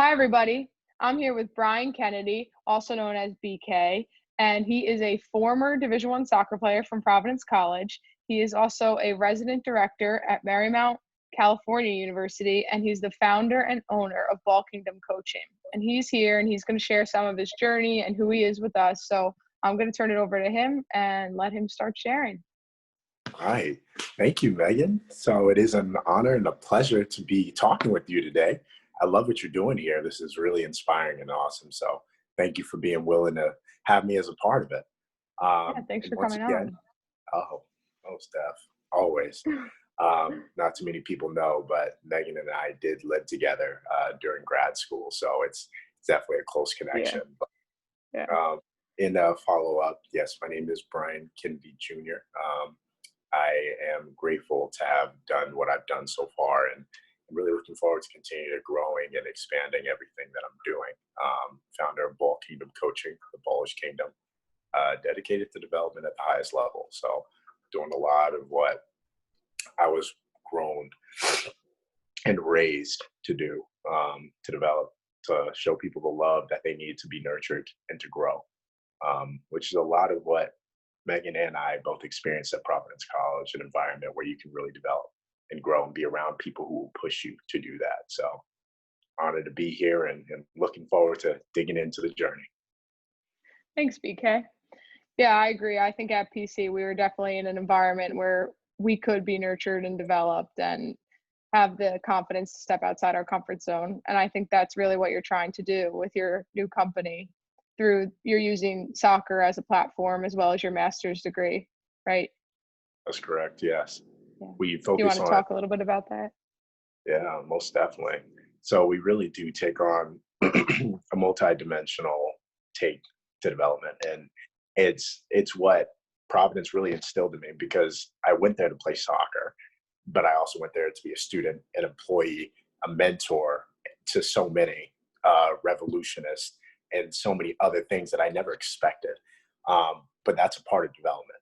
Hi, everybody. I'm here with Brian Kennedy, also known as BK, and he is a former Division One soccer player from Providence College. He is also a resident director at Marymount, California University, and he's the founder and owner of Ball Kingdom Coaching. And he's here and he's going to share some of his journey and who he is with us. So I'm going to turn it over to him and let him start sharing. All right. Thank you, Megan. So it is an honor and a pleasure to be talking with you today. I love what you're doing here. This is really inspiring and awesome. So thank you for being willing to have me as a part of it. Yeah, thanks And for once coming again, on. Steph, always. Not too many people know, but Megan and I did live together during grad school. So it's definitely a close Yeah, connection. yeah. In follow-up, yes, my name is Brian Kennedy Jr. I am grateful to have done what I've done so far, and I'm really looking forward to continue to growing and expanding everything that I'm doing. Founder of Ball Kingdom Coaching, the Ballish Kingdom, dedicated to development at the highest level. So doing a lot of what I was grown and raised to do, to develop, to show people the love that they need to be nurtured and to grow, which is a lot of what Megan and I both experienced at Providence College, an environment where you can really develop and grow and be around people who will push you to do that. So honored to be here and looking forward to digging into the journey. Thanks, BK. Yeah, I agree. I think at PC, we were definitely in an environment where we could be nurtured and developed and have the confidence to step outside our comfort zone. And I think that's really what you're trying to do with your new company through you're using soccer as a platform as well as your master's degree, right? That's correct. Yes. Yeah. We Do you want focus to on, talk a little bit about that? yeah, most definitely. So we really do take on a multidimensional take to development. And it's what Providence really instilled in me, because I went there to play soccer, but I also went there to be a student, an employee, a mentor to so many revolutionists and so many other things that I never expected. But that's a part of development.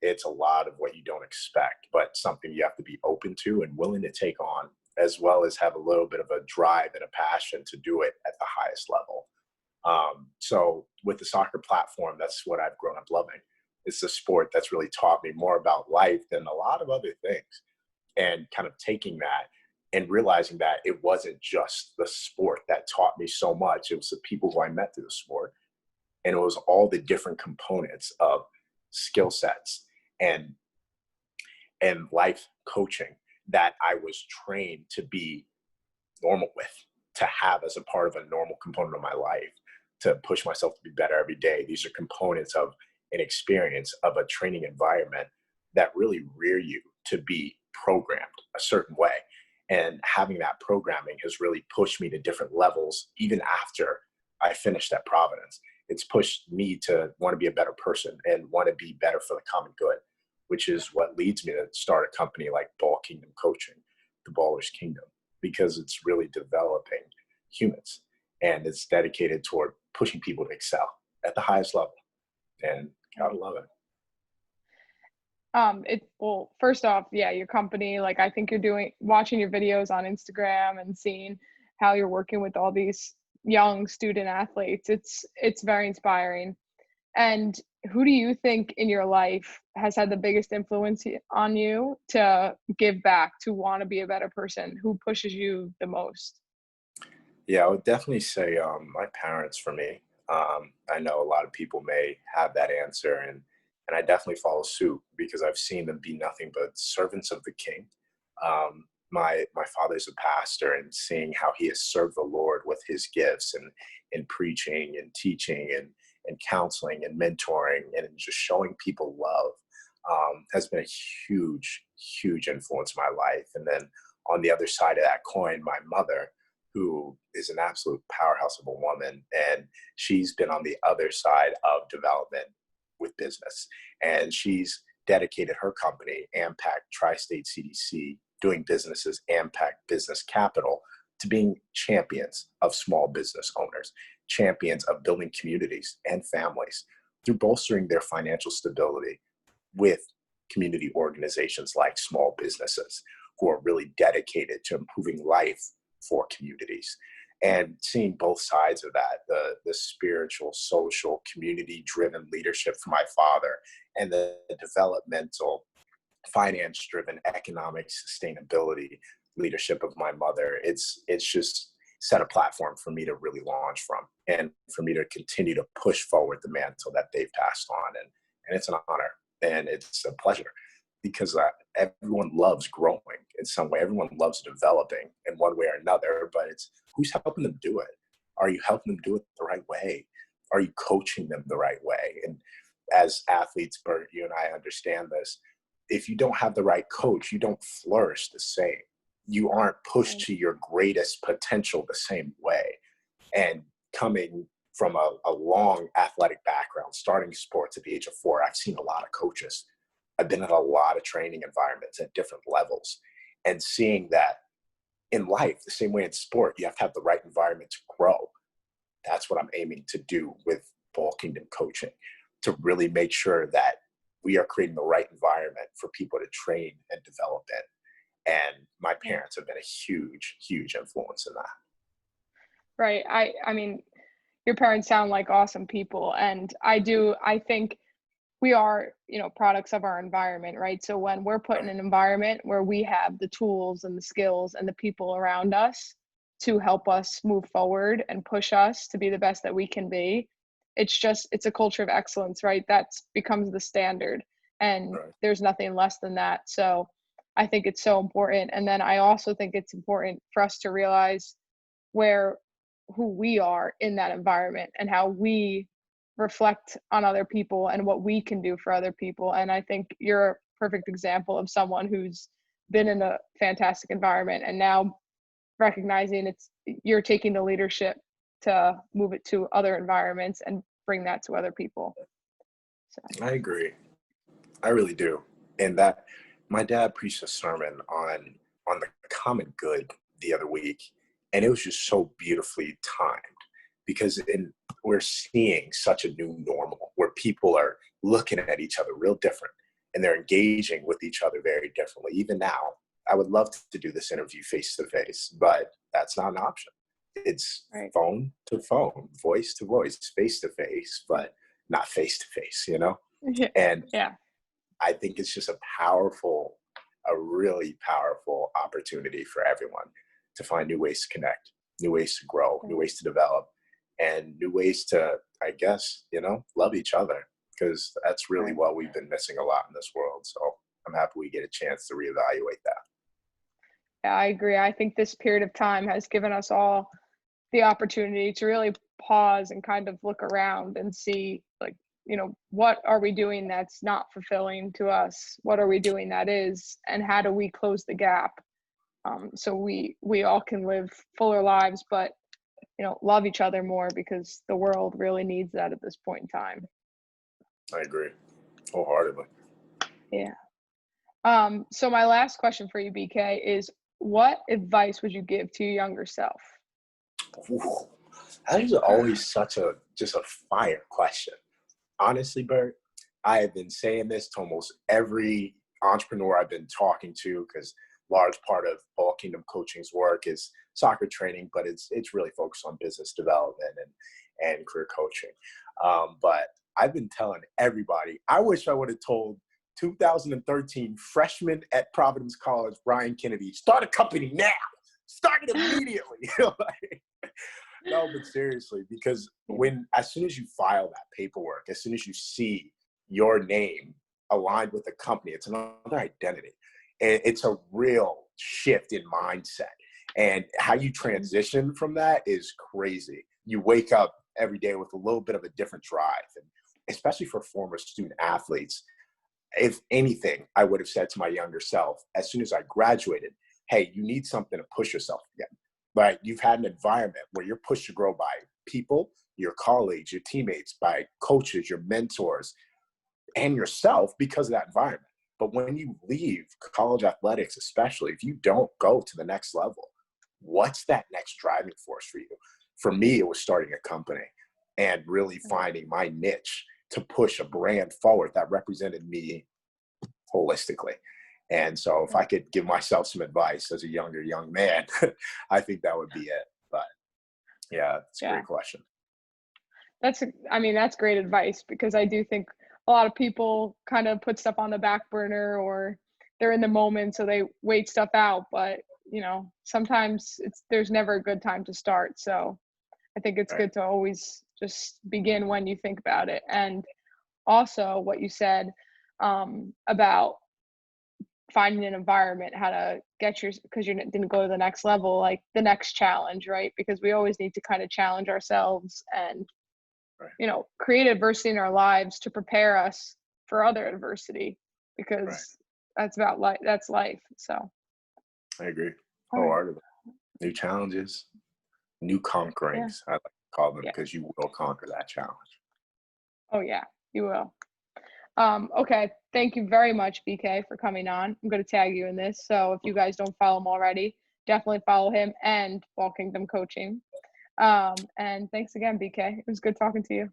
It's a lot of what you don't expect, but something you have to be open to and willing to take on, as well as have a little bit of a drive and a passion to do it at the highest level. So with the soccer platform, that's what I've grown up loving. It's the sport that's really taught me more about life than a lot of other things. And kind of taking that and realizing that it wasn't just the sport that taught me so much. It was the people who I met through the sport. And it was all the different components of skill sets and life coaching that I was trained to be normal with, to have as a part of a normal component of my life, to push myself to be better every day. These are components of an experience of a training environment that really rear you to be programmed a certain way. And having that programming has really pushed me to different levels, even after I finished at Providence. It's pushed me to want to be a better person and want to be better for the common good, which is what leads me to start a company like Ball Kingdom Coaching, the Baller's Kingdom, because it's really developing humans and it's dedicated toward pushing people to excel at the highest level. And gotta love it. Well, first off, yeah, your company, like I think you're watching your videos on Instagram and seeing how you're working with all these young student athletes. It's very inspiring. And who do you think in your life has had the biggest influence on you to give back, to want to be a better person? Who pushes you the most? Yeah, I would definitely say my parents for me. I know a lot of people may have that answer, and I definitely follow suit because I've seen them be nothing but servants of the King. My father's a pastor, and seeing how he has served the Lord with his gifts and in preaching and teaching and counseling and mentoring and just showing people love has been a huge influence in my life. And then on the other side of that coin, my mother, who is an absolute powerhouse of a woman, and she's been on the other side of development with business, and she's dedicated her company, Ampact Tri-State CDC, doing business as Ampact Business Capital, to being champions of small business owners, champions of building communities and families through bolstering their financial stability with community organizations like small businesses who are really dedicated to improving life for communities. And seeing both sides of that, the spiritual, social, community driven leadership from my father, and the developmental, finance driven economic sustainability leadership of my mother, it's just set a platform for me to really launch from, and for me to continue to push forward the mantle that they've passed on. And it's an honor and it's a pleasure, because everyone loves growing in some way. Everyone loves developing in one way or another, but it's who's helping them do it. Are you helping them do it the right way? Are you coaching them the right way? And as athletes, Bert, you and I understand this. If you don't have the right coach, you don't flourish the same. You aren't pushed to your greatest potential the same way. And coming from a long athletic background, starting sports at the age of 4, I've seen a lot of coaches. I've been in a lot of training environments at different levels, and seeing that in life, the same way in sport, you have to have the right environment to grow. That's what I'm aiming to do with Ball Kingdom Coaching, to really make sure that we are creating the right environment for people to train and develop in. And my parents have been a huge, huge influence in that. Right. I mean, your parents sound like awesome people, and I think we are, products of our environment, right? So when we're put in an environment where we have the tools and the skills and the people around us to help us move forward and push us to be the best that we can be, it's a culture of excellence, right? That becomes the standard, and Right. there's nothing less than that. So I think it's so important. And then I also think it's important for us to realize where who we are in that environment and how we reflect on other people and what we can do for other people. And I think you're a perfect example of someone who's been in a fantastic environment and now recognizing you're taking the leadership to move it to other environments and bring that to other people. So I agree. I really do. And that my dad preached a sermon on the common good the other week, and it was just so beautifully timed, because we're seeing such a new normal where people are looking at each other real different, and they're engaging with each other very differently. Even now, I would love to do this interview face to face, but that's not an option. It's right. phone to phone, voice to voice, face to face, but not face to face. Yeah. And Yeah. I think it's just a really powerful opportunity for everyone to find new ways to connect, new ways to grow, new ways to develop, and new ways to, I guess, love each other, because that's really Right. what we've been missing a lot in this world. So I'm happy we get a chance to reevaluate that. Yeah, I agree. I think this period of time has given us all the opportunity to really pause and kind of look around and see, like, what are we doing that's not fulfilling to us? What are we doing that is, and how do we close the gap? So we all can live fuller lives, but love each other more, because the world really needs that at this point in time. I agree wholeheartedly. Yeah. So my last question for you, BK, is what advice would you give to your younger self? Ooh, that is always just a fire question. Honestly, Bert, I have been saying this to almost every entrepreneur I've been talking to, because large part of Ball Kingdom Coaching's work is soccer training, but it's really focused on business development and career coaching. But I've been telling everybody, I wish I would have told 2013 freshman at Providence College, Brian Kennedy, start a company now. Start it immediately. No, but seriously, because as soon as you file that paperwork, as soon as you see your name aligned with the company, it's another identity. And it's a real shift in mindset. And how you transition from that is crazy. You wake up every day with a little bit of a different drive. And especially for former student athletes, if anything, I would have said to my younger self, as soon as I graduated, hey, you need something to push yourself again. Right? You've had an environment where you're pushed to grow by people, your colleagues, your teammates, by coaches, your mentors, and yourself because of that environment. But when you leave college athletics, especially if you don't go to the next level, what's that next driving force for you? For me, it was starting a company and really finding my niche to push a brand forward that represented me holistically. And so if I could give myself some advice as a young man, I think that would be it. But Yeah, that's a Yeah. great question. I mean, that's great advice because I do think a lot of people kind of put stuff on the back burner or they're in the moment, so they wait stuff out. But, sometimes there's never a good time to start. So I think it's Right. good to always just begin when you think about it. And also what you said about finding an environment, how to get because you didn't go to the next level, like the next challenge, right? Because we always need to kind of challenge ourselves and Right. create adversity in our lives to prepare us for other adversity Right. because that's about life. That's life. So, I agree all right. wholeheartedly. New challenges, new Yeah. conquerings, I like to call them, Yeah. because you will conquer that challenge. Oh, yeah. You will. Okay. Thank you very much, BK, for coming on. I'm going to tag you in this. So if you guys don't follow him already, definitely follow him and Ball Kingdom Coaching. And thanks again, BK. It was good talking to you.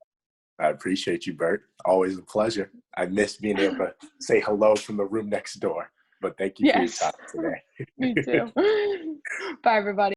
I appreciate you, Bert. Always a pleasure. I miss being able to say hello from the room next door, but thank you for your Yes. time today. Me too. Bye, everybody.